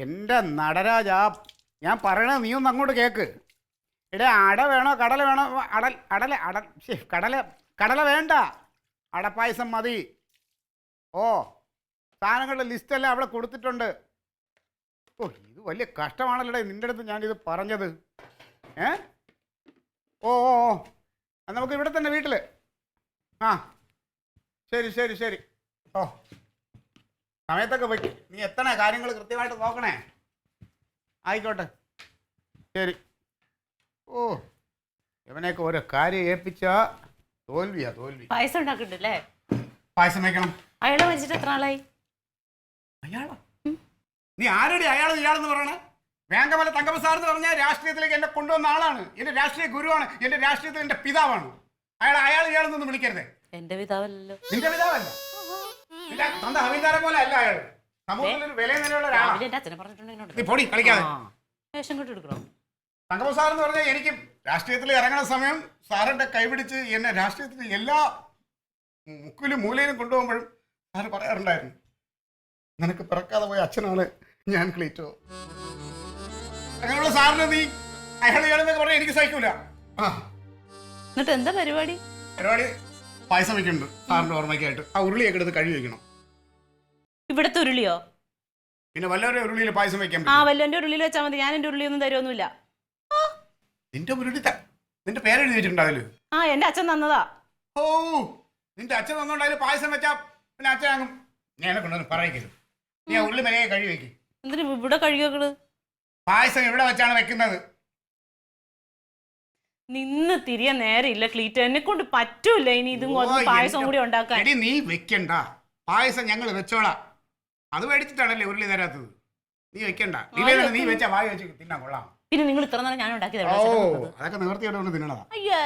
എൻ്റെ നടരാജ, ഞാൻ പറയണത് നീ ഒന്ന് അങ്ങോട്ട് കേക്ക്. എടേ, അട വേണോ കടല വേണോ? കടല വേണ്ട, അടപ്പായസം മതി. ഓ, സാധനങ്ങളുടെ ലിസ്റ്റെല്ലാം അവിടെ കൊടുത്തിട്ടുണ്ട്. ഓ, ഇത് വലിയ കഷ്ടമാണല്ലോടേ നിൻ്റെ അടുത്ത് ഞാനിത് പറഞ്ഞത്. ഏ ഓ ഓ ഓ നമുക്ക് ഇവിടെ തന്നെ വീട്ടിൽ. ആ, ശരി ശരി ശരി. ഓ, സമയത്തൊക്കെ വയ്ക്കും. നീ എത്തണേ, കാര്യങ്ങൾ കൃത്യമായിട്ട് നോക്കണേ. ആയിക്കോട്ടെ, ശരി. ഓ, ഇവനെയൊക്കെ ഓരോ കാര്യം ഏൽപ്പിച്ചാ തോൽവിയാ തോൽവി. പായസം ഉണ്ടാക്കിണ്ടല്ലേ? പായസം വയ്ക്കണം. അയാളെ മരിച്ചിട്ട് എത്ര ആളായി? അയാളോ? നീ ആരുടെ അയാൾ ഇയാളെന്ന് പറയണേ? വേങ്കമല തങ്കപ്പ സാർ എന്ന് പറഞ്ഞാൽ രാഷ്ട്രീയത്തിലേക്ക് എന്നെ കൊണ്ടുവന്ന ആളാണ്. എൻ്റെ രാഷ്ട്രീയ ഗുരുവാണ്. എൻ്റെ രാഷ്ട്രീയത്തിൽ എൻ്റെ പിതാവാണ്. അയാൾ ഇയാളെന്നൊന്നും വിളിക്കരുതേ. എന്റെ പിതാവല്ലോ. നിന്റെ പിതാവല്ല, സ്വന്തം അഭിന്ദാരം പോലെ അല്ല അയാൾ. സമൂഹത്തിൽ ഒരു വില നിലയുള്ള ഒരാളാണ്. എന്റെ അച്ഛനെ പറഞ്ഞിട്ടുണ്ടെങ്കിൽ നീ പൊടി കളിക്കാതെ. വേഷം കെട്ടെടുക്കണം. തങ്കപ്പ സാർ എന്ന് പറഞ്ഞാൽ എനിക്ക് രാഷ്ട്രീയത്തിൽ ഇറങ്ങുന്ന സമയം സാറിന്റെ കൈപിടിച്ച് എന്നെ രാഷ്ട്രീയത്തിൽ എല്ലാ മുക്കിലും മൂലയിലും കൊണ്ടുപോകുമ്പോഴും സാറ് പറയാറുണ്ടായിരുന്നു, നിനക്ക് പിറക്കാതെ പോയ അച്ഛനാണ് ഞാൻ ക്ലീറ്റോ. അങ്ങനെയുള്ള സാറിന് നീ ഇയാളെന്നൊക്കെ പറഞ്ഞാൽ എനിക്ക് സഹിക്കൂല. എന്നിട്ട് എന്താ പരിപാടി? പായസം വെക്കുന്നുണ്ട് സാറിന്റെ ഓർമ്മയ്ക്കായിട്ട്. ആ ഉരുളിയൊക്കെ എടുത്ത് കഴുകി വെക്കണം. ഇവിടത്തെ ഉരുളിയോ? പിന്നെ വല്ലവരുടെ ഉരുളിയിൽ പായസം വെക്കാൻ? ആ, വല്ലവന്റെ ഉരുളിയിൽ വെച്ചാൽ മതി. ഞാൻ എന്റെ ഉരുളിയൊന്നും തരുമൊന്നുമില്ല. നിന്റെ ഉരുളി നിന്റെ പേരെഴുതി വെച്ചിട്ടുണ്ടാവില്ല? ആ, എന്റെ അച്ഛൻ തന്നതാ. ഓ, നിന്റെ അച്ഛൻ തന്നോണ്ടായാലും പായസം വെച്ചാ പിന്നെ അച്ഛനാകും. ഞാൻ കൊണ്ടൊന്ന് പറയിക്കരുത്. നീ ആ ഉരുളി മര്യാദ കഴുകി വെക്കും. എന്തിനു ഇവിടെ കഴുകിയത്? പായസം ഇവിടെ വെച്ചാണ് വെക്കുന്നത്. നിന്ന് തിരിയാൻ നേരമില്ല ക്ലീറ്റ്. എന്നെ കൊണ്ട് പറ്റൂല ഇനി ഇതും പായസം കൂടി ഉണ്ടാക്കാൻ. നീ വെക്കണ്ട, പായസം ഞങ്ങൾ വെച്ചോളാം. അത് മേടിച്ചിട്ടാണല്ലേ ഉരുളി തരാത്തത്. നീ വെക്കണ്ട. നീ വെച്ചാ വായി വെച്ച് തിന്നാൻ കൊള്ളാം. പിന്നെ നിങ്ങൾ ഇത്ര നേരം ഞാൻ ഉണ്ടാക്കിയത് അതൊക്കെ നിവർത്തിയോണ്ട് തിന്നണതാ. അയ്യേ.